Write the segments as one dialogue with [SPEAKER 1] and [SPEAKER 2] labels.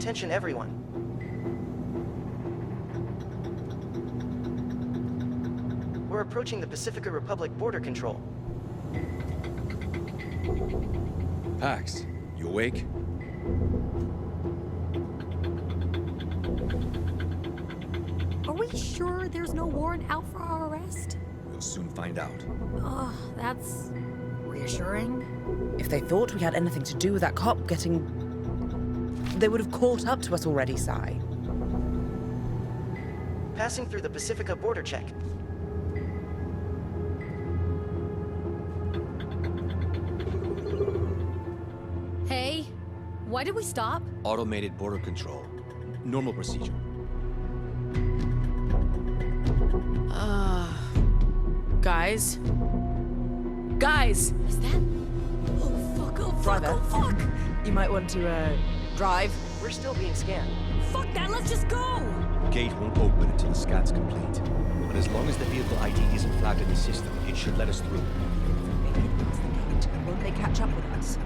[SPEAKER 1] Attention everyone. We're approaching the Pacifica Republic border control.
[SPEAKER 2] Pax, you awake?
[SPEAKER 3] Are we sure there's no warrant out for our arrest?
[SPEAKER 2] We'll soon find out.
[SPEAKER 3] Oh, that's reassuring.
[SPEAKER 4] If they thought we had anything to do with that cop getting... They would have caught up to us already, Sai.
[SPEAKER 1] Passing through the Pacifica border check.
[SPEAKER 3] Hey, why did we stop?
[SPEAKER 2] Automated border control. Normal procedure.
[SPEAKER 4] Guys? Guys!
[SPEAKER 3] Is that... Oh, fuck, oh, fuck,
[SPEAKER 4] Driver.
[SPEAKER 3] oh, fuck!
[SPEAKER 4] You might want to, drive.
[SPEAKER 1] We're still being scanned.
[SPEAKER 3] Fuck that, let's just go!
[SPEAKER 2] Gate won't open until the scan's complete. But as long as the vehicle ID isn't flagged in the system, it should let us through.
[SPEAKER 4] Make it past the gate, and won't they catch up with us?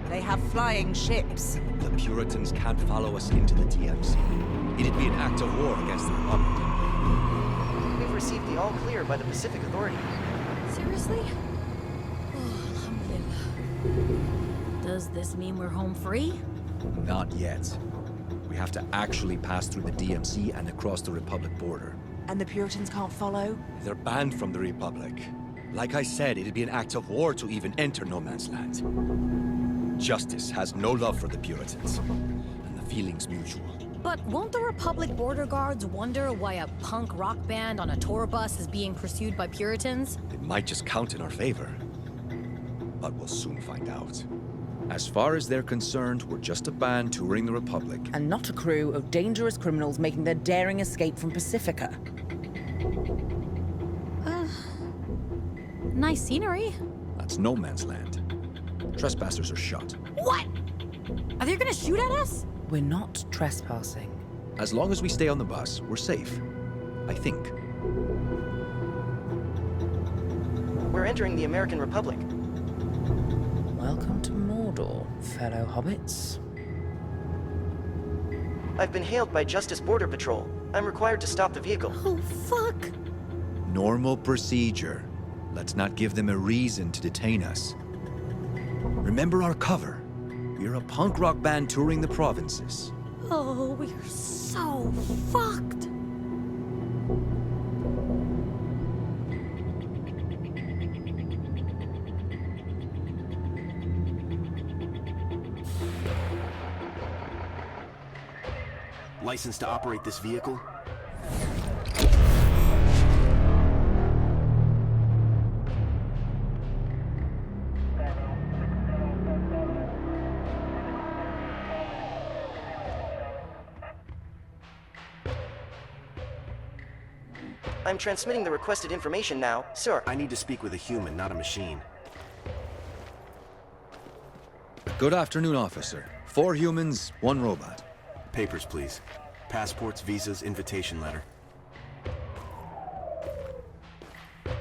[SPEAKER 4] They have flying ships.
[SPEAKER 2] The Puritans can't follow us into the DMC. It'd be an act of war against the Republic.
[SPEAKER 1] We've received the all clear by the Pacific Authority.
[SPEAKER 3] Seriously? Oh, alhamdulillah. Does this mean we're home free?
[SPEAKER 2] Not yet. We have to actually pass through the DMC and across the Republic border.
[SPEAKER 4] And the Puritans can't follow?
[SPEAKER 2] They're banned from the Republic. Like I said, it'd be an act of war to even enter no man's land. Justice has no love for the Puritans, and the feeling's mutual.
[SPEAKER 3] But won't the Republic border guards wonder why a punk rock band on a tour bus is being pursued by Puritans?
[SPEAKER 2] It might just count in our favor. But we'll soon find out. As far as they're concerned, we're just a band touring the Republic.
[SPEAKER 4] And not a crew of dangerous criminals making their daring escape from Pacifica.
[SPEAKER 3] Nice scenery.
[SPEAKER 2] That's no man's land. Trespassers are shot.
[SPEAKER 3] What? Are they gonna shoot at us?
[SPEAKER 4] We're not trespassing.
[SPEAKER 2] As long as we stay on the bus, we're safe. I think.
[SPEAKER 1] We're entering the American Republic.
[SPEAKER 4] Welcome to Mordor, fellow hobbits.
[SPEAKER 1] I've been hailed by Justice Border Patrol. I'm required to stop the vehicle.
[SPEAKER 3] Oh, fuck.
[SPEAKER 2] Normal procedure. Let's not give them a reason to detain us. Remember our cover. We're a punk rock band touring the provinces.
[SPEAKER 3] Oh, we're so fucked.
[SPEAKER 5] License to operate this vehicle?
[SPEAKER 1] I'm transmitting the requested information now, sir.
[SPEAKER 5] I need to speak with a human, not a machine.
[SPEAKER 2] Good afternoon, officer. 4 humans, 1 robot.
[SPEAKER 5] Papers, please. Passports, visas, invitation letter.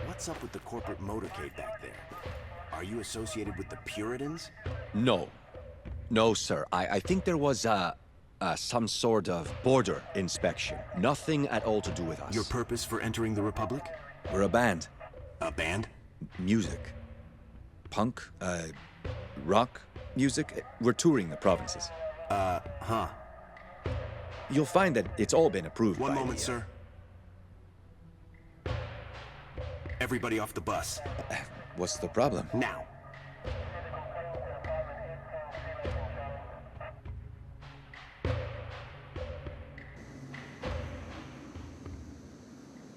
[SPEAKER 5] What's up with the corporate motorcade back there? Are you associated with the Puritans?
[SPEAKER 2] No. No, sir. I think there was, some sort of border inspection. Nothing at all to do with us.
[SPEAKER 5] Your purpose for entering the Republic?
[SPEAKER 2] We're a band.
[SPEAKER 5] A band?
[SPEAKER 2] Music. Punk, rock music. We're touring the provinces.
[SPEAKER 5] Huh.
[SPEAKER 2] You'll find that it's all been approved
[SPEAKER 5] One
[SPEAKER 2] by
[SPEAKER 5] moment,
[SPEAKER 2] the,
[SPEAKER 5] sir. Everybody off the bus.
[SPEAKER 2] What's the problem?
[SPEAKER 5] Now.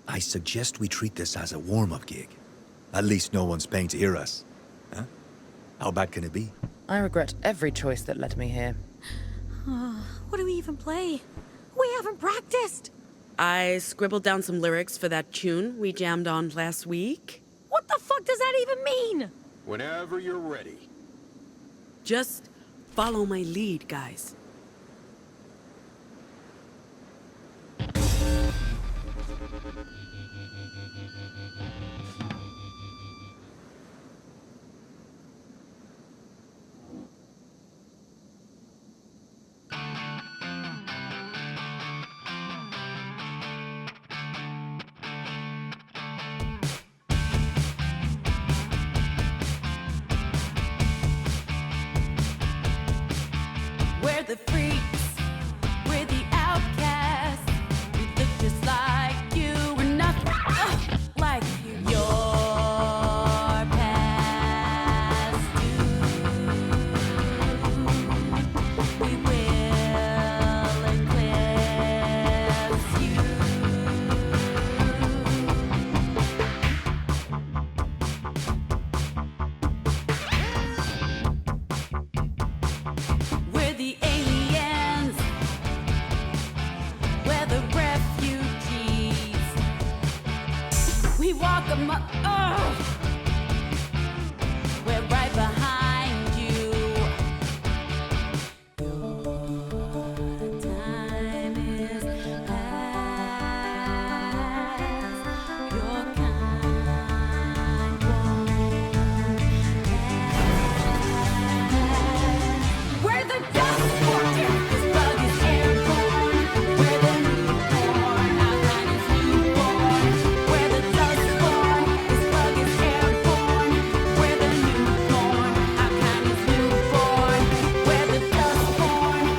[SPEAKER 2] I suggest we treat this as a warm-up gig. At least no one's paying to hear us. Huh? How bad can it be?
[SPEAKER 4] I regret every choice that led me here.
[SPEAKER 3] What do we even play? We haven't practiced.
[SPEAKER 6] I scribbled down some lyrics for that tune we jammed on last week.
[SPEAKER 3] What the fuck does that even mean?
[SPEAKER 5] Whenever you're ready.
[SPEAKER 6] Just follow my lead, guys.
[SPEAKER 7] 'em up. We're right behind you. Your time is past. Your kind won't last. We're the Dustborn. This bug is airborne. We're the newborn. Our kind is newborn. We're the Dustborn. This bug is airborne. We're the newborn. Our kind is newborn. We're the Dustborn.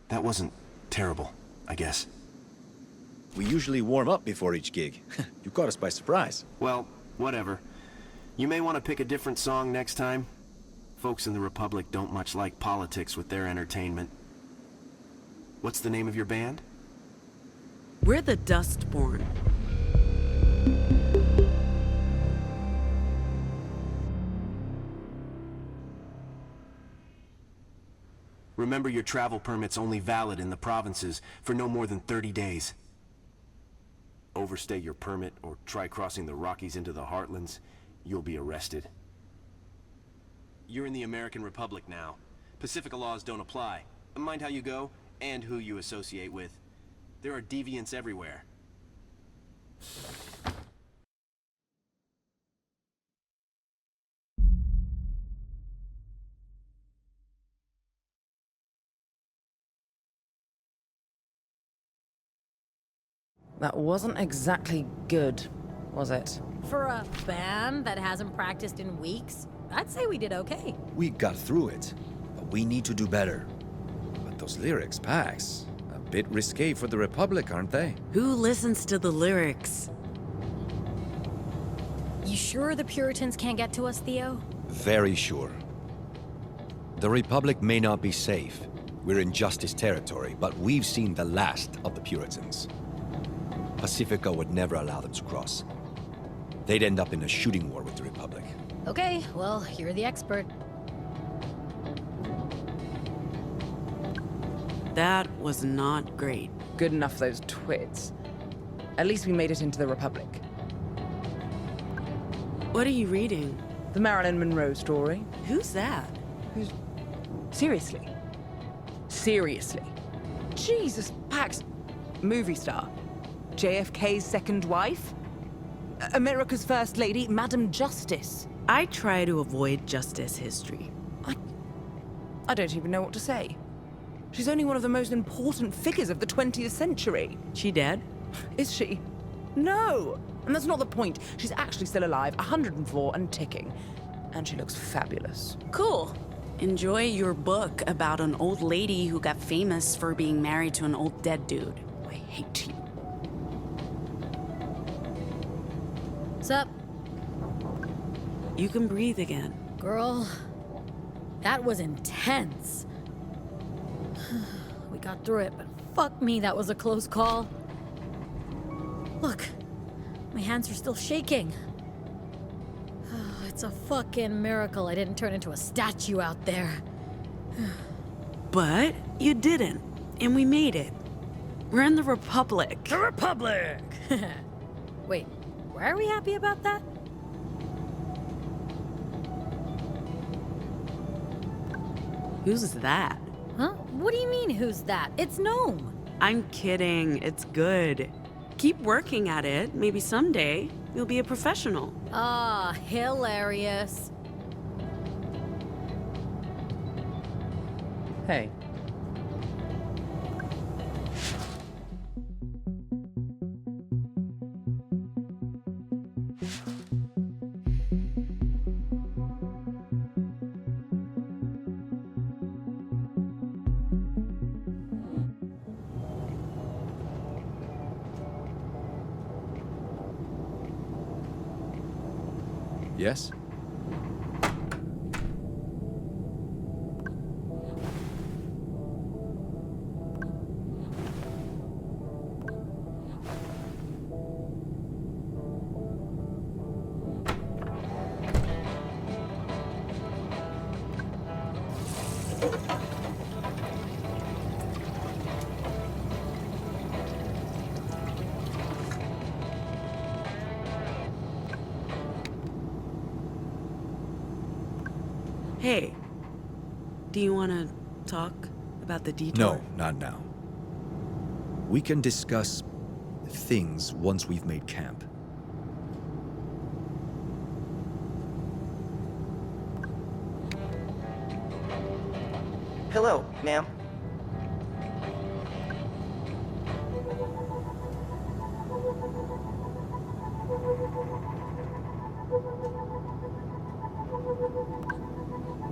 [SPEAKER 5] That wasn't terrible, I guess.
[SPEAKER 2] We usually warm up before each gig. You caught us by surprise.
[SPEAKER 5] Well, whatever. You may want to pick a different song next time. Folks in the Republic don't much like politics with their entertainment. What's the name of your band?
[SPEAKER 6] We're the Dustborn.
[SPEAKER 5] Remember, your travel permit's only valid in the provinces for no more than 30 days. Overstay your permit or try crossing the Rockies into the Heartlands, you'll be arrested. You're in the American Republic now. Pacifica laws don't apply. Mind how you go and who you associate with. There are deviants everywhere.
[SPEAKER 4] That wasn't exactly good, was it?
[SPEAKER 3] For a band that hasn't practiced in weeks, I'd say we did okay.
[SPEAKER 2] We got through it, but we need to do better. But those lyrics, Pax, a bit risque for the Republic, aren't they?
[SPEAKER 6] Who listens to the lyrics?
[SPEAKER 3] You sure the Puritans can't get to us, Theo?
[SPEAKER 2] Very sure. The Republic may not be safe. We're in Justice territory, but we've seen the last of the Puritans. Pacifica would never allow them to cross. They'd end up in a shooting war with the Republic.
[SPEAKER 3] Okay, well, you're the expert.
[SPEAKER 6] That was not great.
[SPEAKER 4] Good enough, those twits. At least we made it into the Republic.
[SPEAKER 6] What are you reading?
[SPEAKER 4] The Marilyn Monroe story.
[SPEAKER 6] Who's that?
[SPEAKER 4] Seriously? Seriously? Jesus, Pax. Movie star. JFK's second wife? America's first lady, Madam Justice.
[SPEAKER 6] I try to avoid justice history.
[SPEAKER 4] I don't even know what to say. She's only one of the most important figures of the 20th century.
[SPEAKER 6] She dead?
[SPEAKER 4] Is she? No! And that's not the point. She's actually still alive, 104 and ticking. And she looks fabulous.
[SPEAKER 6] Cool. Enjoy your book about an old lady who got famous for being married to an old dead dude.
[SPEAKER 4] I hate you.
[SPEAKER 3] Sup,
[SPEAKER 6] You can breathe again.
[SPEAKER 3] girl? That was intense. We got through it, but fuck me, that was a close call. Look, my hands are still shaking. It's a fucking miracle I didn't turn into a statue out there.
[SPEAKER 6] But you didn't, and we made it. We're in the Republic.
[SPEAKER 3] The Republic! Wait, why are we happy about that?
[SPEAKER 6] Who's that?
[SPEAKER 3] Huh? What do you mean, who's that? It's Gnome!
[SPEAKER 6] I'm kidding. It's good. Keep working at it. Maybe someday you'll be a professional.
[SPEAKER 3] Ah, hilarious.
[SPEAKER 4] Hey.
[SPEAKER 2] Yes?
[SPEAKER 6] Hey, do you want to talk about the detour?
[SPEAKER 2] No, not now. We can discuss things once we've made camp.
[SPEAKER 1] Hello, ma'am.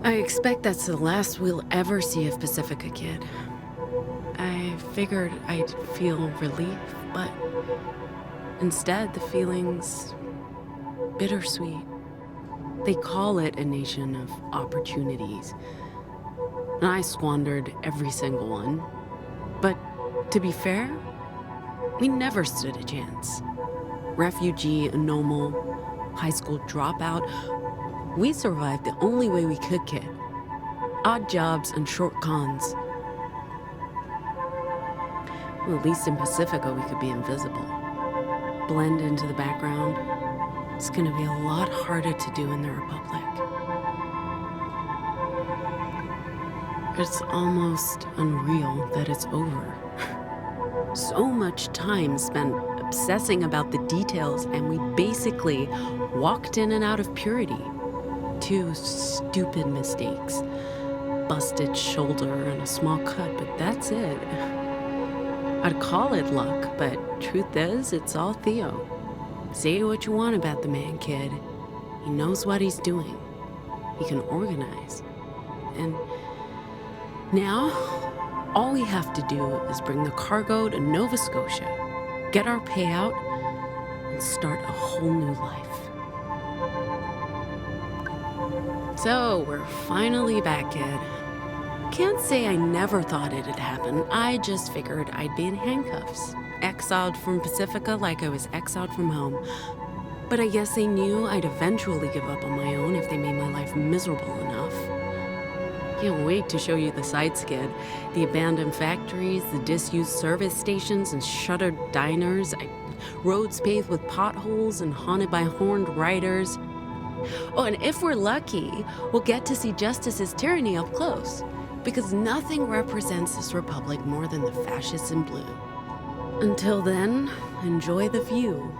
[SPEAKER 6] I expect that's the last we'll ever see of Pacifica, kid. I figured I'd feel relief, but instead the feeling's bittersweet. They call it a nation of opportunities, and I squandered every single one. But to be fair, we never stood a chance. Refugee, anomal, high school dropout, we survived the only way we could, kid. Odd jobs and short cons. Well, at least in Pacifica, we could be invisible. Blend into the background. It's gonna be a lot harder to do in the Republic. It's almost unreal that it's over. So much time spent obsessing about the details, and we basically walked in and out of purity. 2 stupid mistakes. Busted shoulder and a small cut, but that's it. I'd call it luck, but truth is, it's all Theo. Say what you want about the man, kid. He knows what he's doing. He can organize. And now, all we have to do is bring the cargo to Nova Scotia, get our payout, and start a whole new life. So, we're finally back, kid. Can't say I never thought it'd happen. I just figured I'd be in handcuffs, exiled from Pacifica like I was exiled from home. But I guess they knew I'd eventually give up on my own if they made my life miserable enough. Can't wait to show you the sights, kid. The abandoned factories, the disused service stations and shuttered diners, roads paved with potholes and haunted by horned riders. Oh, and if we're lucky, we'll get to see Justice's tyranny up close, because nothing represents this republic more than the fascists in blue. Until then, enjoy the view.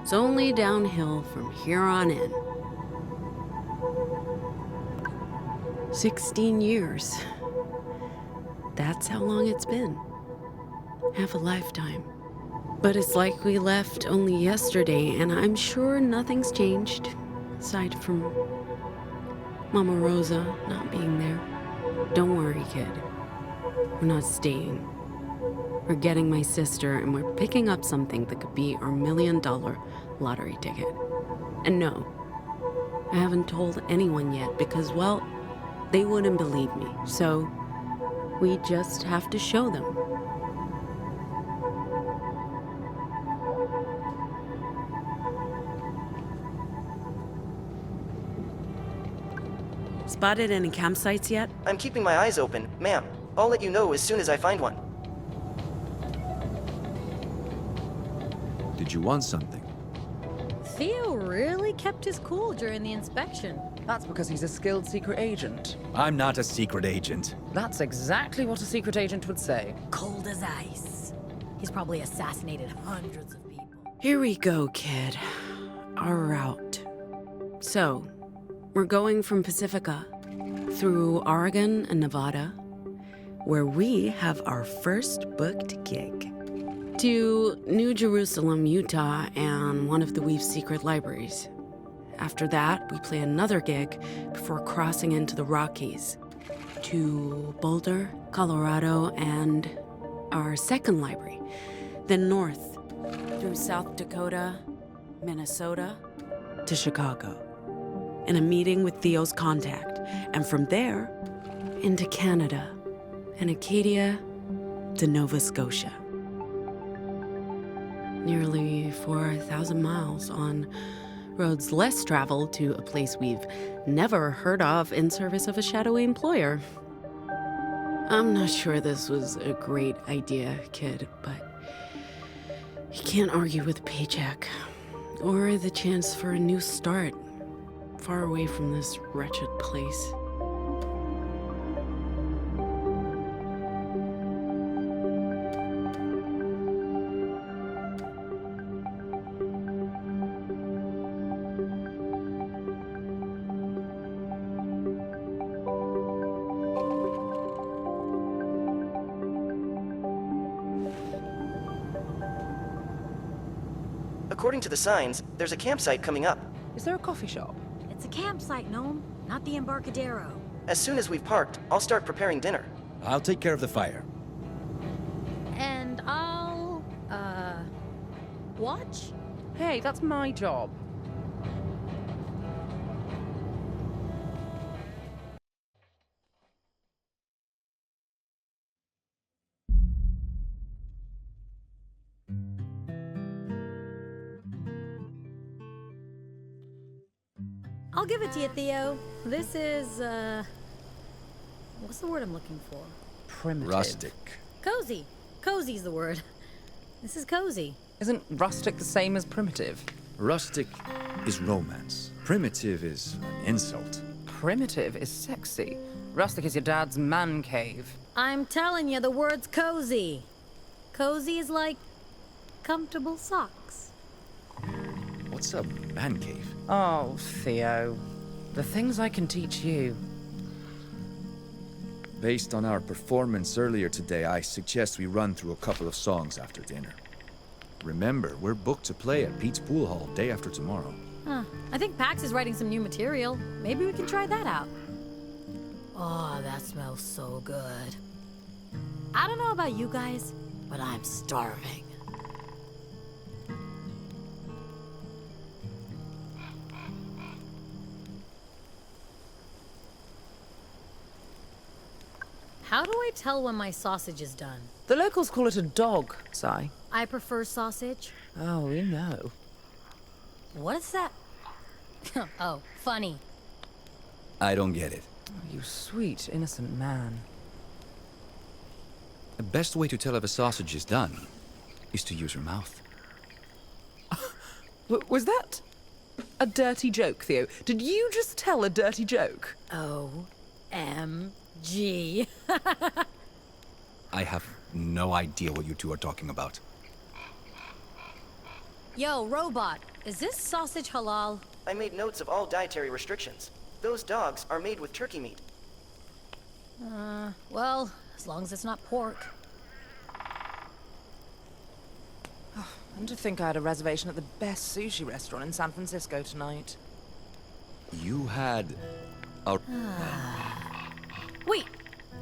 [SPEAKER 6] It's only downhill from here on in. 16 years. That's how long it's been. Half a lifetime. But it's like we left only yesterday, and I'm sure nothing's changed. Aside from Mama Rosa not being there. Don't worry, kid. We're not staying. We're getting my sister, and we're picking up something that could be our $1 million lottery ticket. And no, I haven't told anyone yet because, well, they wouldn't believe me. So we just have to show them. Spotted any campsites yet?
[SPEAKER 1] I'm keeping my eyes open, ma'am. I'll let you know as soon as I find one.
[SPEAKER 2] Did you want something?
[SPEAKER 3] Theo really kept his cool during the inspection.
[SPEAKER 4] That's because he's a skilled secret agent.
[SPEAKER 2] I'm not a secret agent.
[SPEAKER 4] That's exactly what a secret agent would say.
[SPEAKER 3] Cold as ice. He's probably assassinated hundreds of people.
[SPEAKER 6] Here we go, kid. Our route. So, we're going from Pacifica through Oregon and Nevada, where we have our first booked gig, to New Jerusalem, Utah, and one of the Weave's secret libraries. After that, we play another gig before crossing into the Rockies, to Boulder, Colorado, and our second library, then north through South Dakota, Minnesota, to Chicago, and a meeting with Theo's contact, and from there, into Canada, and Acadia to Nova Scotia. Nearly 4,000 miles on roads less traveled to a place we've never heard of in service of a shadowy employer. I'm not sure this was a great idea, kid, but you can't argue with a paycheck or the chance for a new start, far away from this wretched place.
[SPEAKER 1] According to the signs, there's a campsite coming up.
[SPEAKER 4] Is there a coffee shop?
[SPEAKER 3] It's a campsite, Gnome, not the Embarcadero.
[SPEAKER 1] As soon as we've parked, I'll start preparing dinner.
[SPEAKER 2] I'll take care of the fire.
[SPEAKER 3] And I'll, watch?
[SPEAKER 4] Hey, that's my job.
[SPEAKER 3] I'll give it to you, Theo. This is, what's the word I'm looking for?
[SPEAKER 4] Primitive.
[SPEAKER 2] Rustic.
[SPEAKER 3] Cozy. Cozy's the word. This is cozy.
[SPEAKER 4] Isn't rustic the same as primitive?
[SPEAKER 2] Rustic is romance. Primitive is an insult.
[SPEAKER 4] Primitive is sexy. Rustic is your dad's man cave.
[SPEAKER 3] I'm telling you, the word's cozy. Cozy is like comfortable socks.
[SPEAKER 2] What's a man cave?
[SPEAKER 4] Oh, Theo. The things I can teach you.
[SPEAKER 2] Based on our performance earlier today, I suggest we run through a couple of songs after dinner. Remember, we're booked to play at Pete's Pool Hall day after tomorrow.
[SPEAKER 3] Huh. I think Pax is writing some new material. Maybe we can try that out. Oh, that smells so good. I don't know about you guys, but I'm starving. How do I tell when my sausage is done?
[SPEAKER 4] The locals call it a dog, Si.
[SPEAKER 3] I prefer sausage.
[SPEAKER 4] Oh, we know.
[SPEAKER 3] What is that? Oh, funny.
[SPEAKER 2] I don't get it.
[SPEAKER 4] Oh, you sweet, innocent man.
[SPEAKER 2] The best way to tell if a sausage is done is to use your mouth.
[SPEAKER 4] Was that a dirty joke, Theo? Did you just tell a dirty joke?
[SPEAKER 3] OMG.
[SPEAKER 2] I have no idea what you two are talking about.
[SPEAKER 3] Yo, robot, is this sausage halal?
[SPEAKER 1] I made notes of all dietary restrictions. Those dogs are made with turkey meat.
[SPEAKER 3] Well, as long as it's not pork.
[SPEAKER 4] And to think I had a reservation at the best sushi restaurant in San Francisco tonight.
[SPEAKER 2] You had a...
[SPEAKER 3] Wait,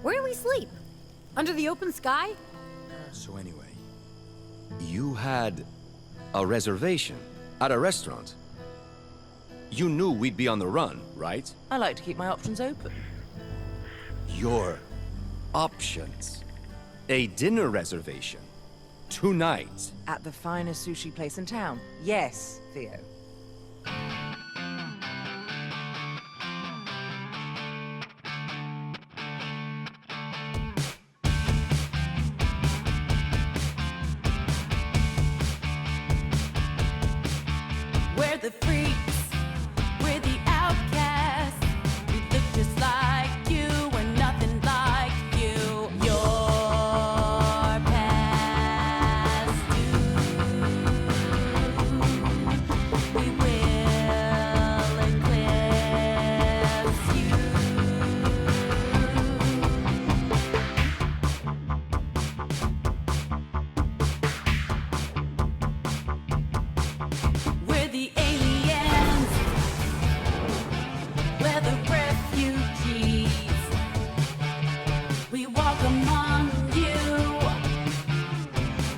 [SPEAKER 3] where do we sleep? Under the open sky?
[SPEAKER 2] So anyway, you had a reservation at a restaurant. You knew we'd be on the run, right?
[SPEAKER 4] I like to keep my options open.
[SPEAKER 2] Your options. A dinner reservation. Tonight.
[SPEAKER 4] At the finest sushi place in town. Yes, Theo.
[SPEAKER 7] We're the freaks, we're the outcasts. We look just like you, we're nothing like you. Your past due. We will eclipse you. We're the aliens. We're the refugees. We walk among you.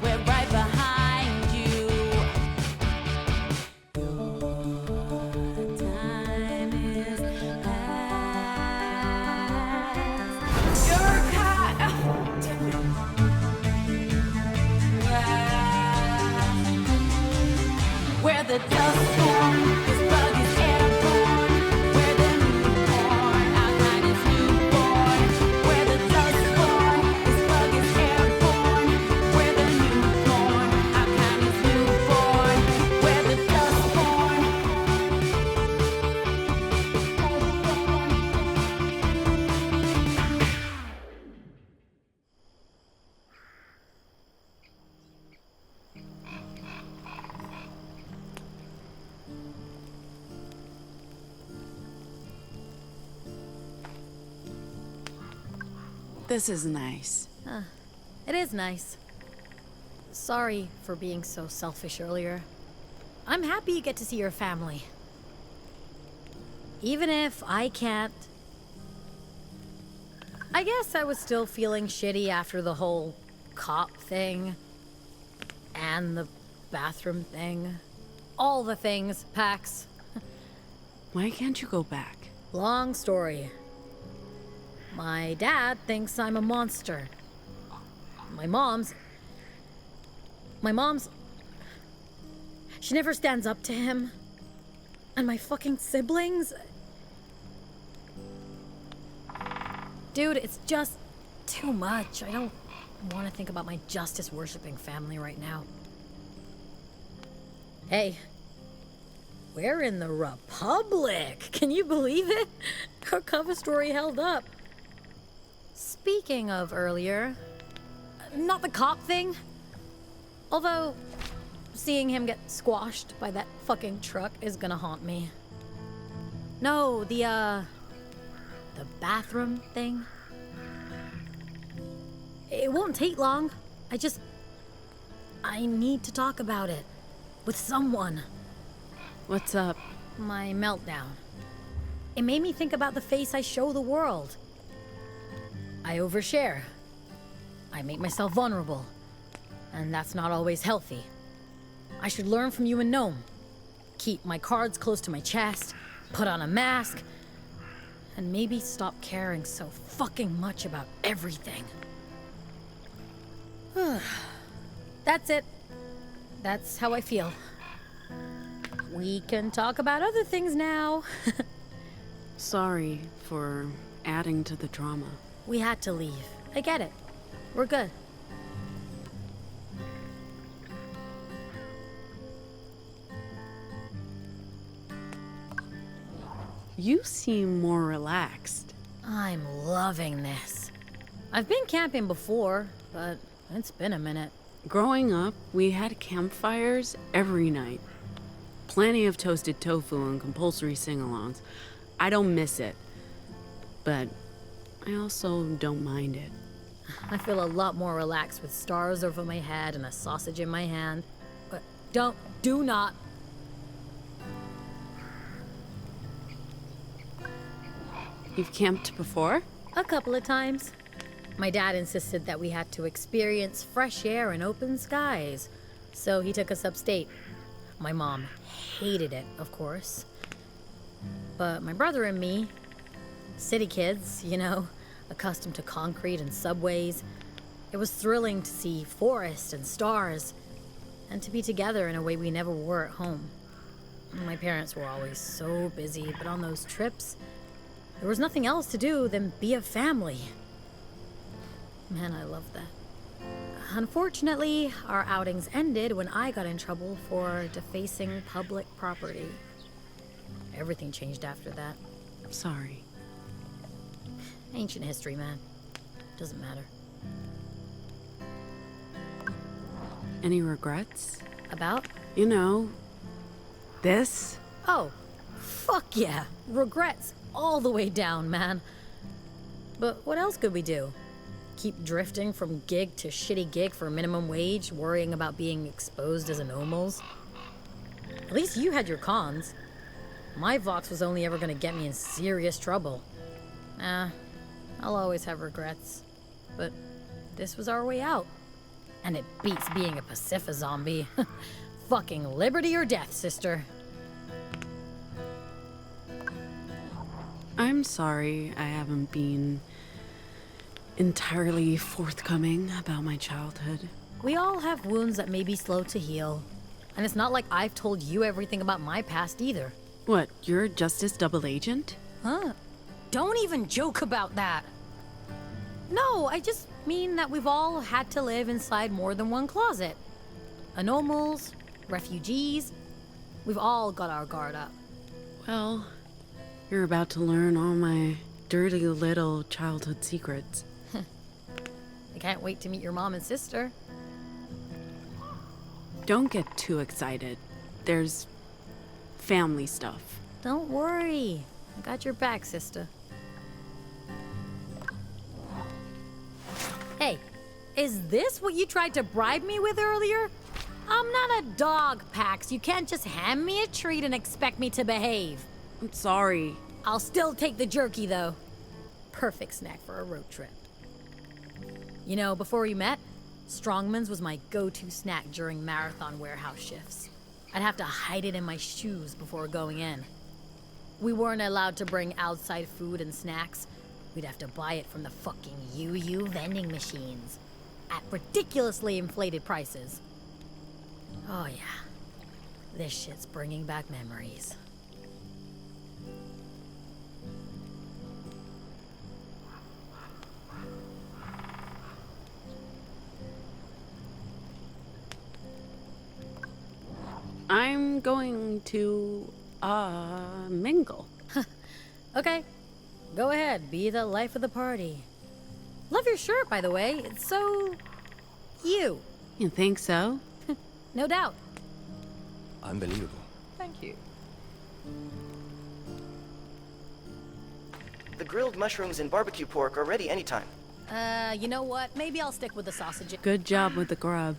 [SPEAKER 7] We're right behind you. Your time is past. You're caught. Where the Dustborn, this bug is airborne. Where the newborn, our kind is newborn. Where the Dustborn, this bug is airborne. Where the newborn, our kind is newborn. Where the Dustborn.
[SPEAKER 6] This is nice.
[SPEAKER 3] It is nice. Sorry for being so selfish earlier. I'm happy you get to see your family. Even if I can't. I guess I was still feeling shitty after the whole cop thing. And the bathroom thing. All the things, Pax.
[SPEAKER 6] Why can't you go back?
[SPEAKER 3] Long story. My dad thinks I'm a monster. My mom's... She never stands up to him. And my fucking siblings... Dude, it's just too much. I don't want to think about my justice-worshipping family right now. Hey, we're in the Republic. Can you believe it? Our cover story held up. Speaking of earlier, not the cop thing. Although, seeing him get squashed by that fucking truck is gonna haunt me. No, the bathroom thing. It won't take long. I need to talk about it. With someone.
[SPEAKER 6] What's up?
[SPEAKER 3] My meltdown. It made me think about the face I show the world. I overshare. I make myself vulnerable. And that's not always healthy. I should learn from you and Gnome. Keep my cards close to my chest, put on a mask, and maybe stop caring so fucking much about everything. That's it. That's how I feel. We can talk about other things now.
[SPEAKER 6] Sorry for adding to the drama.
[SPEAKER 3] We had to leave. I get it. We're good.
[SPEAKER 6] You seem more relaxed.
[SPEAKER 3] I'm loving this. I've been camping before, but it's been a minute.
[SPEAKER 6] Growing up, we had campfires every night. Plenty of toasted tofu and compulsory sing-alongs. I don't miss it. But I also don't mind it.
[SPEAKER 3] I feel a lot more relaxed with stars over my head and a sausage in my hand. But do not.
[SPEAKER 6] You've camped before?
[SPEAKER 3] A couple of times. My dad insisted that we had to experience fresh air and open skies, so he took us upstate. My mom hated it, of course. But my brother and me, city kids, you know, accustomed to concrete and subways, it was thrilling to see forests and stars, and to be together in a way we never were at home. My parents were always so busy, but on those trips, there was nothing else to do than be a family. Man, I love that. Unfortunately, our outings ended when I got in trouble for defacing public property. Everything changed after that.
[SPEAKER 6] Sorry.
[SPEAKER 3] Ancient history, man. Doesn't matter.
[SPEAKER 6] Any regrets?
[SPEAKER 3] About?
[SPEAKER 6] You know, this?
[SPEAKER 3] Oh, fuck yeah. Regrets all the way down, man. But what else could we do? Keep drifting from gig to shitty gig for minimum wage, worrying about being exposed as anomals? At least you had your cons. My Vox was only ever gonna get me in serious trouble. I'll always have regrets. But this was our way out. And it beats being a Pacifa zombie. Fucking liberty or death, sister.
[SPEAKER 6] I'm sorry I haven't been entirely forthcoming about my childhood.
[SPEAKER 3] We all have wounds that may be slow to heal. And it's not like I've told you everything about my past either.
[SPEAKER 6] What, you're a Justice double agent?
[SPEAKER 3] Huh? Don't even joke about that. No, I just mean that we've all had to live inside more than one closet. Anomals, refugees, we've all got our guard up.
[SPEAKER 6] Well, you're about to learn all my dirty little childhood secrets.
[SPEAKER 3] I can't wait to meet your mom and sister.
[SPEAKER 6] Don't get too excited. There's family stuff.
[SPEAKER 3] Don't worry. I got your back, sister. Hey, is this what you tried to bribe me with earlier? I'm not a dog, Pax. You can't just hand me a treat and expect me to behave.
[SPEAKER 6] I'm sorry.
[SPEAKER 3] I'll still take the jerky, though. Perfect snack for a road trip. You know, before we met, Strongman's was my go-to snack during marathon warehouse shifts. I'd have to hide it in my shoes before going in. We weren't allowed to bring outside food and snacks. We'd have to buy it from the fucking UU vending machines at ridiculously inflated prices. Oh yeah, this shit's bringing back memories.
[SPEAKER 6] I'm going to, mingle.
[SPEAKER 3] Okay, go ahead, be the life of the party. Love your shirt, by the way. It's so... you.
[SPEAKER 6] You think so?
[SPEAKER 3] No doubt.
[SPEAKER 2] Unbelievable.
[SPEAKER 4] Thank you.
[SPEAKER 1] The grilled mushrooms and barbecue pork are ready anytime.
[SPEAKER 3] You know what? Maybe I'll stick with the sausage.
[SPEAKER 6] Good job with the grub.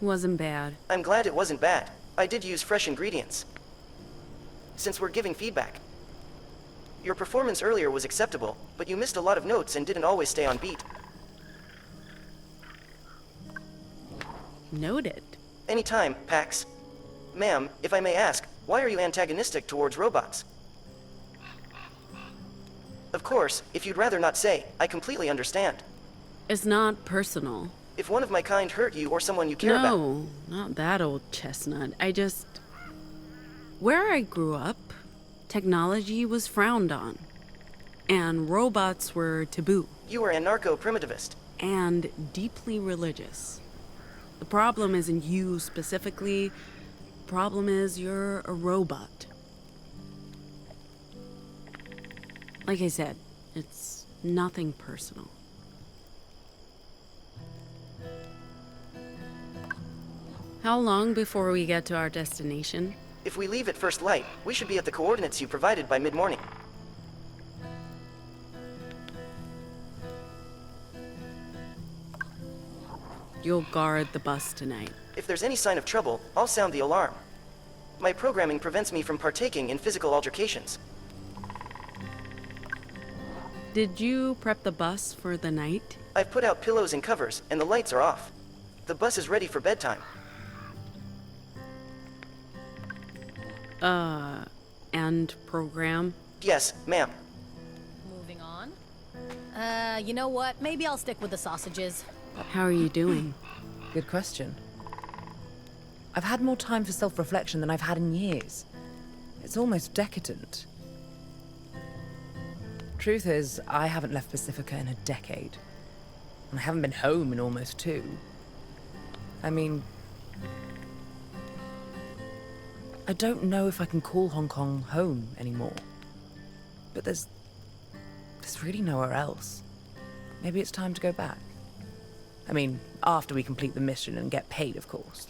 [SPEAKER 6] Wasn't bad.
[SPEAKER 1] I'm glad it wasn't bad. I did use fresh ingredients. Since we're giving feedback. Your performance earlier was acceptable, but you missed a lot of notes and didn't always stay on beat.
[SPEAKER 6] Noted.
[SPEAKER 1] Anytime, Pax. Ma'am, if I may ask, why are you antagonistic towards robots? Of course, if you'd rather not say, I completely understand.
[SPEAKER 6] It's not personal.
[SPEAKER 1] If one of my kind hurt you or someone you care about...
[SPEAKER 6] No, not that old chestnut. Where I grew up, technology was frowned on. And robots were taboo.
[SPEAKER 1] You were anarcho-primitivist.
[SPEAKER 6] And deeply religious. The problem isn't you specifically. The problem is you're a robot. Like I said, it's nothing personal. How long before we get to our destination?
[SPEAKER 1] If we leave at first light, we should be at the coordinates you provided by mid-morning.
[SPEAKER 6] You'll guard the bus tonight.
[SPEAKER 1] If there's any sign of trouble, I'll sound the alarm. My programming prevents me from partaking in physical altercations.
[SPEAKER 6] Did you prep the bus for the night?
[SPEAKER 1] I've put out pillows and covers, and the lights are off. The bus is ready for bedtime.
[SPEAKER 6] And program?
[SPEAKER 1] Yes, ma'am.
[SPEAKER 3] Moving on. You know what? Maybe I'll stick with the sausages.
[SPEAKER 6] How are you doing?
[SPEAKER 4] Good question. I've had more time for self-reflection than I've had in years. It's almost decadent. Truth is, I haven't left Pacifica in a decade. And I haven't been home in almost 2. I mean... I don't know if I can call Hong Kong home anymore. But there's really nowhere else. Maybe it's time to go back. I mean, after we complete the mission and get paid, of course.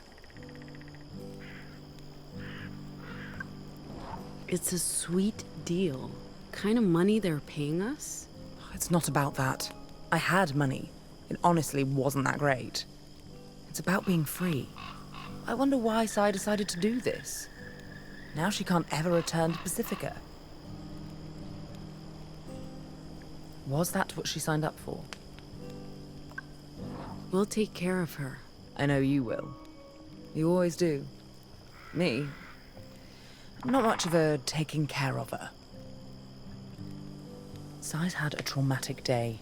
[SPEAKER 6] It's a sweet deal. Kind of money they're paying us?
[SPEAKER 4] It's not about that. I had money. It honestly wasn't that great. It's about being free. I wonder why Sai decided to do this. Now she can't ever return to Pacifica. Was that what she signed up for?
[SPEAKER 6] We'll take care of her.
[SPEAKER 4] I know you will. You always do. Me? I'm not much of a taking care of her. Sai's had a traumatic day.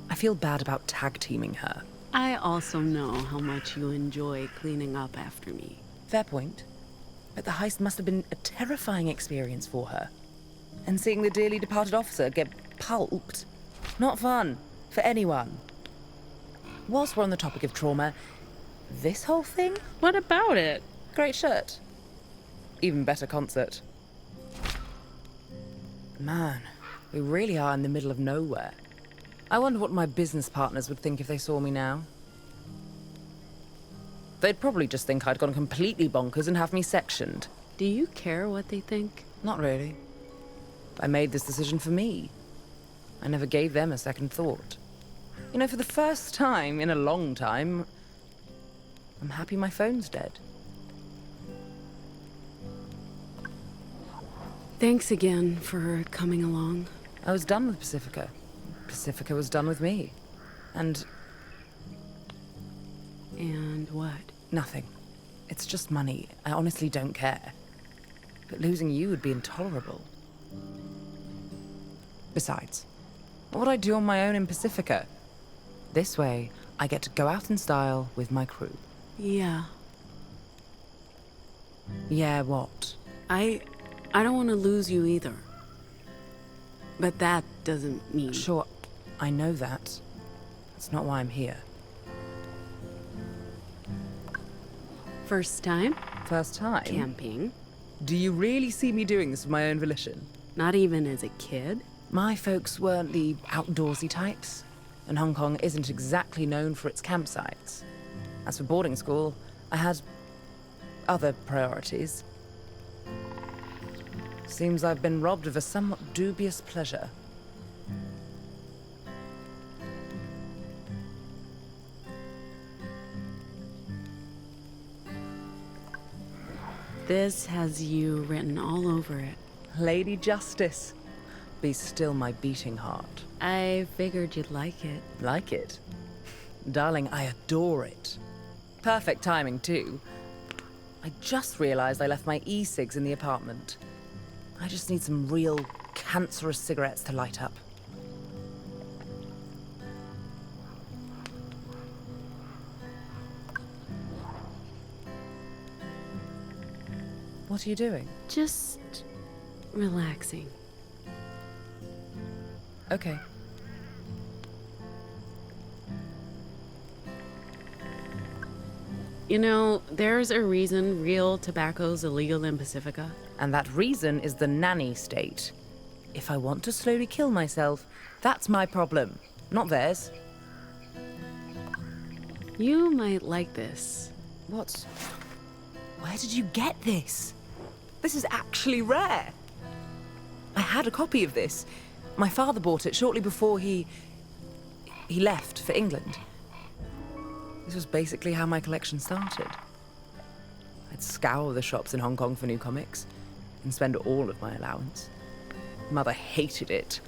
[SPEAKER 4] I feel bad about tag-teaming her.
[SPEAKER 6] I also know how much you enjoy cleaning up after me.
[SPEAKER 4] Fair point. But the heist must have been a terrifying experience for her. And seeing the dearly departed officer get pulped, not fun for anyone. Whilst we're on the topic of trauma, this whole thing?
[SPEAKER 6] What about it?
[SPEAKER 4] Great shirt. Even better concert. Man, we really are in the middle of nowhere. I wonder what my business partners would think if they saw me now. They'd probably just think I'd gone completely bonkers and have me sectioned.
[SPEAKER 6] Do you care what they think?
[SPEAKER 4] Not really. I made this decision for me. I never gave them a second thought. You know, for the first time in a long time, I'm happy my phone's dead.
[SPEAKER 6] Thanks again for coming along.
[SPEAKER 4] I was done with Pacifica. Pacifica was done with me. And
[SPEAKER 6] And what?
[SPEAKER 4] nothing. It's just money. I honestly don't care. But losing you would be intolerable. Besides, what would I do on my own in Pacifica? This way, I get to go out in style with my crew.
[SPEAKER 6] Yeah.
[SPEAKER 4] Yeah, what?
[SPEAKER 6] I don't want to lose you either. But that doesn't mean...
[SPEAKER 4] Sure, I know that. That's not why I'm here.
[SPEAKER 6] First time?
[SPEAKER 4] First time?
[SPEAKER 6] Camping.
[SPEAKER 4] Do you really see me doing this of my own volition?
[SPEAKER 6] Not even as a kid.
[SPEAKER 4] My folks weren't the outdoorsy types, and Hong Kong isn't exactly known for its campsites. As for boarding school, I had other priorities. Seems I've been robbed of a somewhat dubious pleasure.
[SPEAKER 6] This has you written all over it.
[SPEAKER 4] Lady Justice, be still my beating heart.
[SPEAKER 6] I figured you'd like it.
[SPEAKER 4] Like it? Darling, I adore it. Perfect timing, too. I just realized I left my e-cigs in the apartment. I just need some real cancerous cigarettes to light up. What are you doing?
[SPEAKER 6] Just relaxing.
[SPEAKER 4] Okay.
[SPEAKER 6] You know, there's a reason real tobacco's illegal in Pacifica.
[SPEAKER 4] And that reason is the nanny state. If I want to slowly kill myself, that's my problem, not theirs.
[SPEAKER 6] You might like this.
[SPEAKER 4] What? Where did you get this? This is actually rare. I had a copy of this. My father bought it shortly before he left for England. This was basically how my collection started. I'd scour the shops in Hong Kong for new comics and spend all of my allowance. Mother hated it.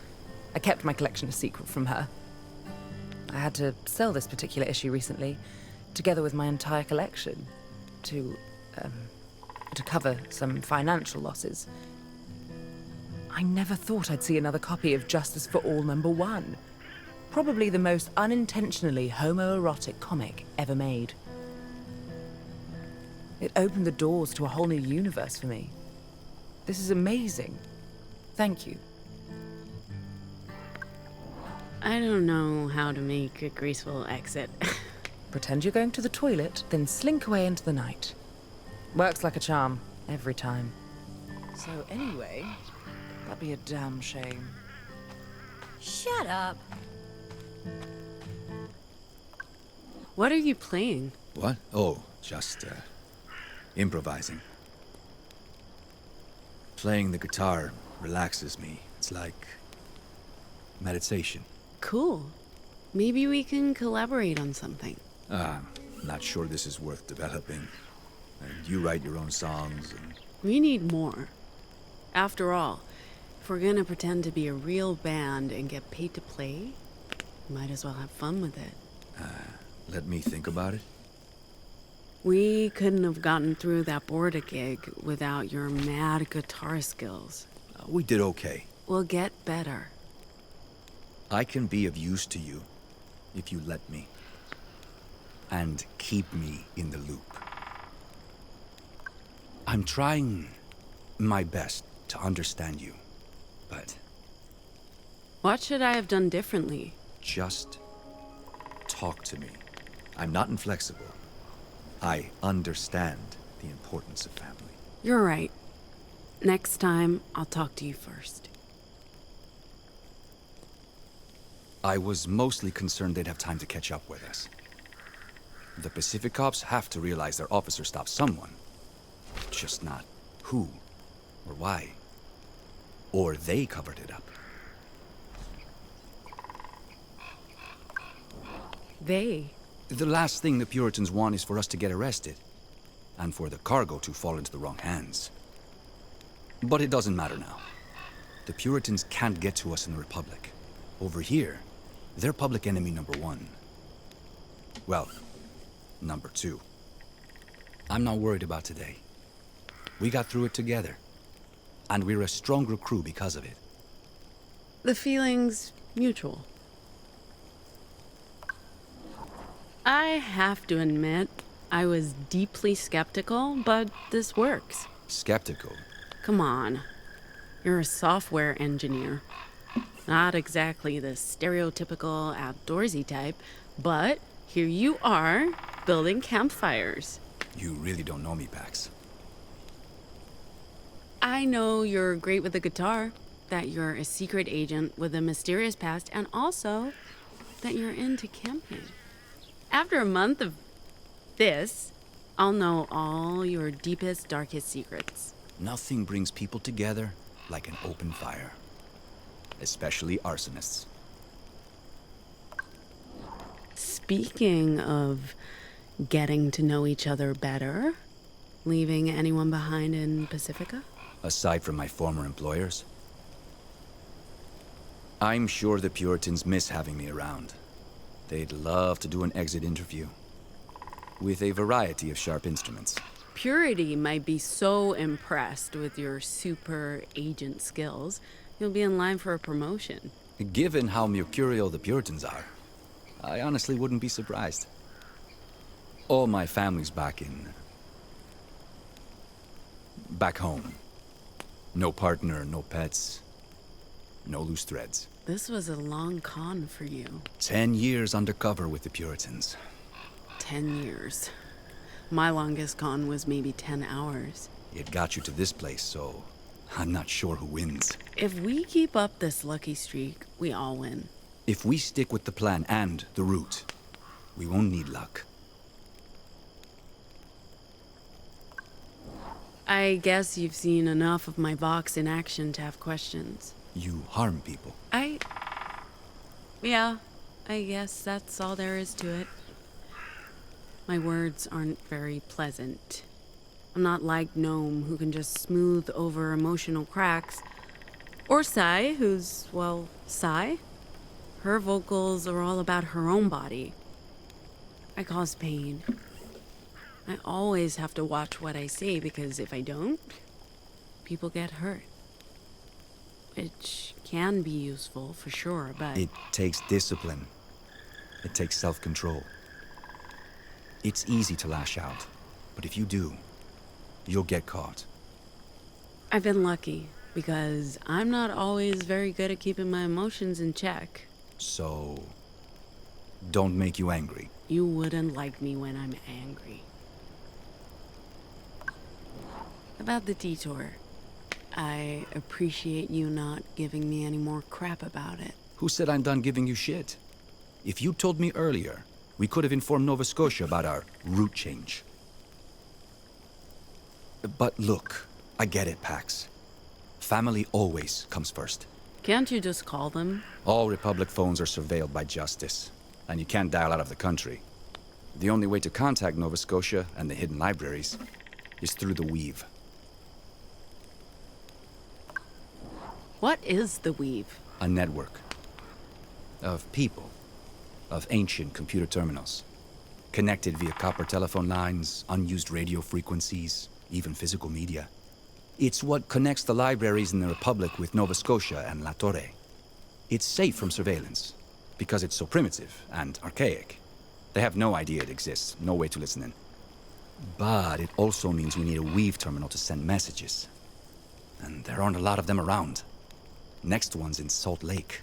[SPEAKER 4] I kept my collection a secret from her. I had to sell this particular issue recently, together with my entire collection, to cover some financial losses. I never thought I'd see another copy of Justice for All #1. Probably the most unintentionally homoerotic comic ever made. It opened the doors to a whole new universe for me. This is amazing. Thank you.
[SPEAKER 6] I don't know how to make a graceful exit.
[SPEAKER 4] Pretend you're going to the toilet, then slink away into the night. Works like a charm, every time. So anyway, that'd be a damn shame.
[SPEAKER 3] Shut up.
[SPEAKER 6] What are you playing?
[SPEAKER 2] What? Oh, just, improvising. Playing the guitar relaxes me. It's like meditation.
[SPEAKER 6] Cool. Maybe we can collaborate on something.
[SPEAKER 2] Not sure this is worth developing. And you write your own songs and...
[SPEAKER 6] We need more. After all, if we're gonna pretend to be a real band and get paid to play, might as well have fun with it.
[SPEAKER 2] Let me think about it.
[SPEAKER 6] We couldn't have gotten through that Border gig without your mad guitar skills.
[SPEAKER 2] We did okay.
[SPEAKER 6] We'll get better.
[SPEAKER 2] I can be of use to you if you let me. And keep me in the loop. I'm trying my best to understand you, but
[SPEAKER 6] What should I have done differently?
[SPEAKER 2] just talk to me. I'm not inflexible. I understand the importance of family.
[SPEAKER 6] You're right. Next time, I'll talk to you first.
[SPEAKER 2] I was mostly concerned they'd have time to catch up with us. The Pacific cops have to realize their officer stopped someone. Just not who or why. Or they covered it up.
[SPEAKER 6] They?
[SPEAKER 2] The last thing the Puritans want is for us to get arrested. And for the cargo to fall into the wrong hands. But it doesn't matter now. The Puritans can't get to us in the Republic. Over here, they're public enemy number one. Well, number two. I'm not worried about today. We got through it together. And we're a stronger crew because of it.
[SPEAKER 6] The feeling's mutual. I have to admit, I was deeply skeptical, but this works.
[SPEAKER 2] Skeptical.
[SPEAKER 6] Come on. You're a software engineer. Not exactly the stereotypical outdoorsy type, but here you are, building campfires.
[SPEAKER 2] You really don't know me, Pax.
[SPEAKER 6] I know you're great with the guitar, that you're a secret agent with a mysterious past, and also that you're into camping. After a month of this, I'll know all your deepest, darkest secrets.
[SPEAKER 2] Nothing brings people together like an open fire. Especially arsonists.
[SPEAKER 6] Speaking of getting to know each other better, leaving anyone behind in Pacifica?
[SPEAKER 2] Aside from my former employers. I'm sure the Puritans miss having me around. They'd love to do an exit interview. With a variety of sharp instruments.
[SPEAKER 6] Purity might be so impressed with your super agent skills, you'll be in line for a promotion.
[SPEAKER 2] Given how mercurial the Puritans are, I honestly wouldn't be surprised. All my family's back home. No partner, no pets, no loose threads.
[SPEAKER 6] This was a long con for you.
[SPEAKER 2] 10 years undercover with the Puritans.
[SPEAKER 6] 10 years. My longest con was maybe 10 hours.
[SPEAKER 2] It got you to this place, so I'm not sure who wins.
[SPEAKER 6] If we keep up this lucky streak, we all win.
[SPEAKER 2] If we stick with the plan and the route, we won't need luck.
[SPEAKER 6] I guess you've seen enough of my Vox in action to have questions.
[SPEAKER 2] You harm people.
[SPEAKER 6] Yeah, I guess that's all there is to it. My words aren't very pleasant. I'm not like Gnome, who can just smooth over emotional cracks. Or Sai, who's, well, Sai. Her vocals are all about her own body. I cause pain. I always have to watch what I say, because if I don't, people get hurt. Which can be useful, for sure, but...
[SPEAKER 2] It takes discipline. It takes self-control. It's easy to lash out, but if you do, you'll get caught.
[SPEAKER 6] I've been lucky, because I'm not always very good at keeping my emotions in check.
[SPEAKER 2] So, don't make you angry.
[SPEAKER 6] You wouldn't like me when I'm angry. About the detour. I appreciate you not giving me any more crap about it.
[SPEAKER 2] Who said I'm done giving you shit? If you told me earlier, we could have informed Nova Scotia about our route change. But look, I get it, Pax. Family always comes first.
[SPEAKER 6] Can't you just call them?
[SPEAKER 2] All Republic phones are surveilled by Justice, and you can't dial out of the country. The only way to contact Nova Scotia and the hidden libraries is through the Weave.
[SPEAKER 6] What is the Weave?
[SPEAKER 2] A network of people, of ancient computer terminals, connected via copper telephone lines, unused radio frequencies, even physical media. It's what connects the libraries in the Republic with Nova Scotia and La Torre. It's safe from surveillance, because it's so primitive and archaic. They have no idea it exists, no way to listen in. But it also means we need a Weave terminal to send messages. And there aren't a lot of them around. Next one's in Salt Lake.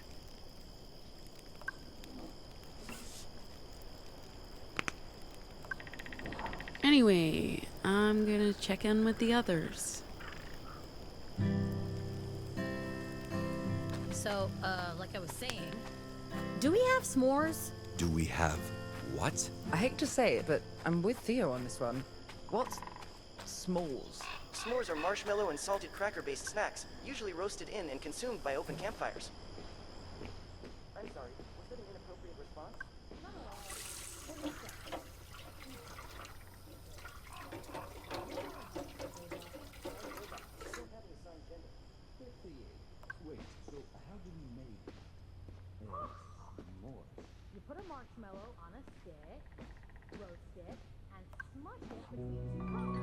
[SPEAKER 6] Anyway, I'm gonna check in with the others.
[SPEAKER 3] So, like I was saying, do we have s'mores?
[SPEAKER 2] Do we have what?
[SPEAKER 4] I hate to say it, but I'm with Theo on this one. What's s'mores?
[SPEAKER 1] S'mores are marshmallow and salted cracker-based snacks, usually roasted in and consumed by open campfires. I'm sorry, was that an inappropriate response?
[SPEAKER 3] put a marshmallow on a stick, roast it, and smush it between two cones.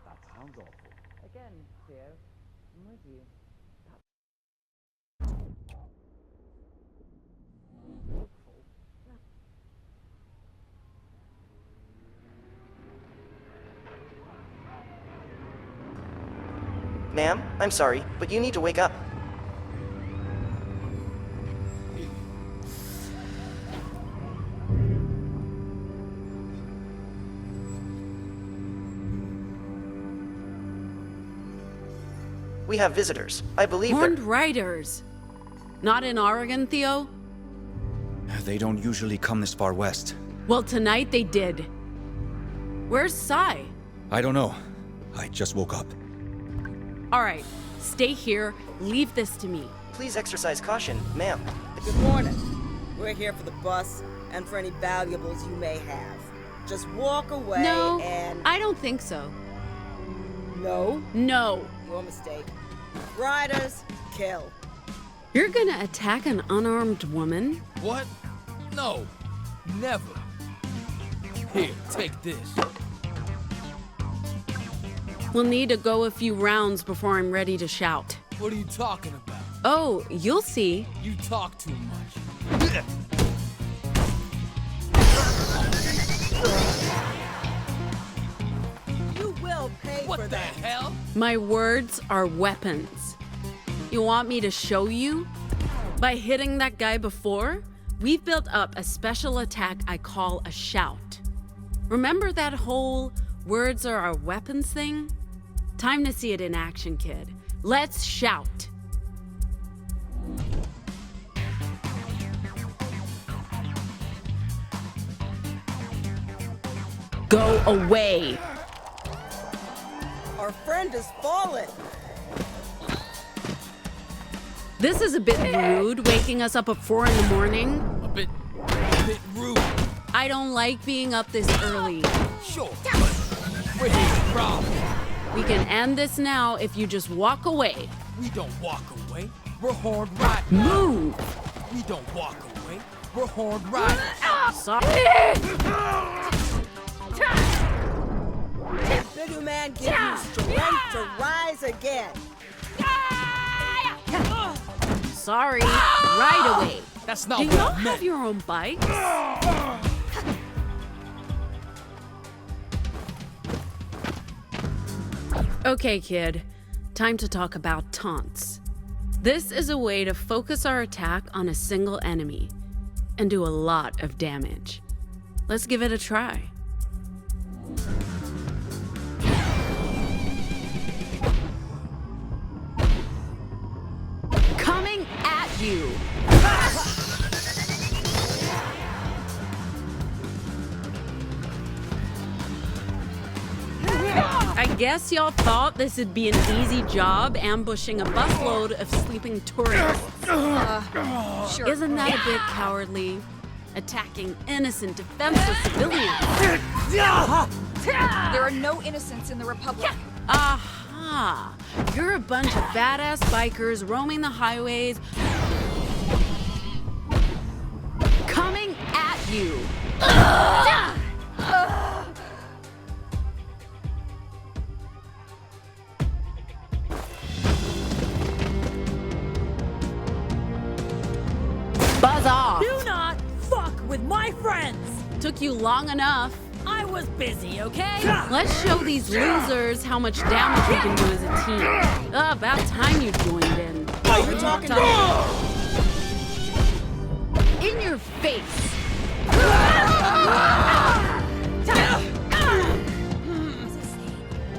[SPEAKER 8] That sounds awful.
[SPEAKER 4] Again, Theo, I'm with you.
[SPEAKER 1] Ma'am, I'm sorry, but you need to wake up. We have visitors. I believe
[SPEAKER 6] Horned
[SPEAKER 1] they're...
[SPEAKER 6] riders. Not in Oregon, Theo?
[SPEAKER 8] They don't usually come this far west.
[SPEAKER 6] Well, tonight they did. Where's Sai?
[SPEAKER 8] I don't know. I just woke up.
[SPEAKER 6] All right, stay here. Leave this to me.
[SPEAKER 1] Please exercise caution, ma'am.
[SPEAKER 9] Good morning. We're here for the bus and for any valuables you may have. Just walk away
[SPEAKER 6] No,
[SPEAKER 9] and...
[SPEAKER 6] I don't think so.
[SPEAKER 9] No,
[SPEAKER 6] No.
[SPEAKER 9] your mistake. Riders, kill.
[SPEAKER 6] You're gonna attack an unarmed woman?
[SPEAKER 10] What? No. Never. Here, take this.
[SPEAKER 6] We'll need to go a few rounds before I'm ready to shout.
[SPEAKER 10] What are you talking about?
[SPEAKER 6] Oh, you'll see.
[SPEAKER 10] You talk too much.
[SPEAKER 9] You will pay
[SPEAKER 10] What
[SPEAKER 9] for
[SPEAKER 10] the
[SPEAKER 9] that.
[SPEAKER 10] hell?
[SPEAKER 6] My words are weapons. You want me to show you? By hitting that guy before, we've built up a special attack I call a shout. Remember that whole words are our weapons thing? Time to see it in action, kid. Let's shout. Go away.
[SPEAKER 9] Our friend has fallen.
[SPEAKER 6] This is a bit rude, waking us up at 4 in the morning.
[SPEAKER 10] A bit rude.
[SPEAKER 6] I don't like being up this early.
[SPEAKER 10] Sure, but we're here to problem.
[SPEAKER 6] We can end this now if you just walk away.
[SPEAKER 10] We don't walk away. We're horned riders.
[SPEAKER 6] Move!
[SPEAKER 10] We don't walk away. We're horned riders.
[SPEAKER 6] Sorry.
[SPEAKER 9] Did you man give you strength to rise again?
[SPEAKER 6] Sorry. Right away.
[SPEAKER 10] That's not
[SPEAKER 6] Do
[SPEAKER 10] what
[SPEAKER 6] y'all
[SPEAKER 10] I
[SPEAKER 6] have
[SPEAKER 10] meant.
[SPEAKER 6] your own bikes? Okay, kid. Time to talk about taunts. This is a way to focus our attack on a single enemy and do a lot of damage. Let's give it a try. Coming at you. I guess y'all thought this would be an easy job ambushing a busload of sleeping tourists.
[SPEAKER 11] Sure.
[SPEAKER 6] Isn't that a bit cowardly? Attacking innocent, defenseless civilians.
[SPEAKER 11] There are no innocents in the Republic.
[SPEAKER 6] Aha! You're a bunch of badass bikers roaming the highways. Coming at you. Buzz off.
[SPEAKER 12] Do not fuck with my friends!
[SPEAKER 6] Took you long enough.
[SPEAKER 12] I was busy, okay?
[SPEAKER 6] Let's show these losers how much damage we can do as a team. About time you joined in.
[SPEAKER 9] Are you talking to me?
[SPEAKER 6] In your face.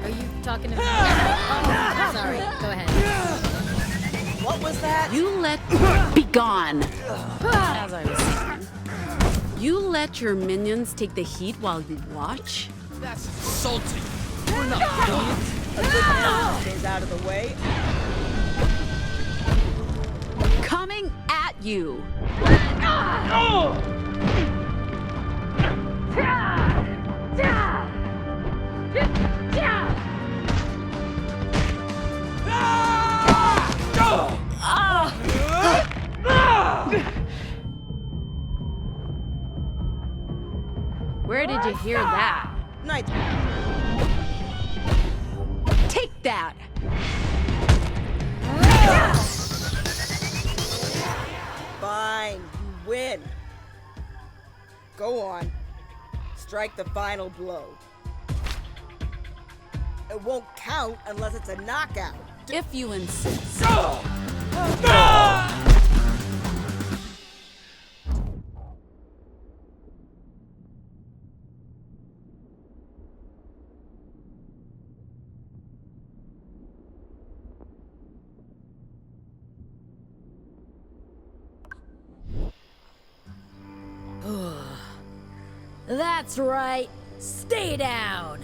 [SPEAKER 3] Are you talking to me? Oh, sorry. Go ahead.
[SPEAKER 9] What was that?
[SPEAKER 6] You let be gone. As I was saying. You let your minions take the heat while you watch?
[SPEAKER 10] That's insulting. We're not idiots.
[SPEAKER 9] A good man stays out of the way.
[SPEAKER 6] Coming at you. did you hear that?
[SPEAKER 9] Night.
[SPEAKER 6] Take that!
[SPEAKER 9] Fine, you win. Go on. Strike the final blow. It won't count unless it's a knockout.
[SPEAKER 6] If you insist.
[SPEAKER 3] That's right. Stay down.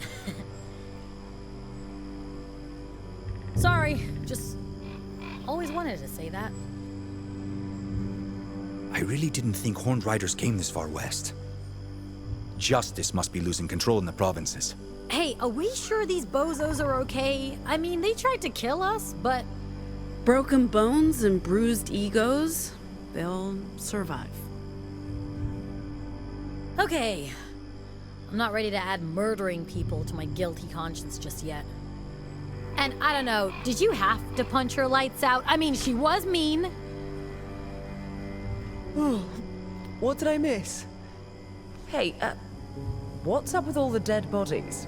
[SPEAKER 3] Sorry, just always wanted to say that.
[SPEAKER 8] I really didn't think Horned Riders came this far west. Justice must be losing control in the provinces.
[SPEAKER 3] Hey, are we sure these bozos are okay? I mean, they tried to kill us, but...
[SPEAKER 6] Broken bones and bruised egos, they'll survive.
[SPEAKER 3] Okay. I'm not ready to add murdering people to my guilty conscience just yet. And I don't know, did you have to punch her lights out? I mean, she was mean.
[SPEAKER 4] What did I miss? Hey, what's up with all the dead bodies?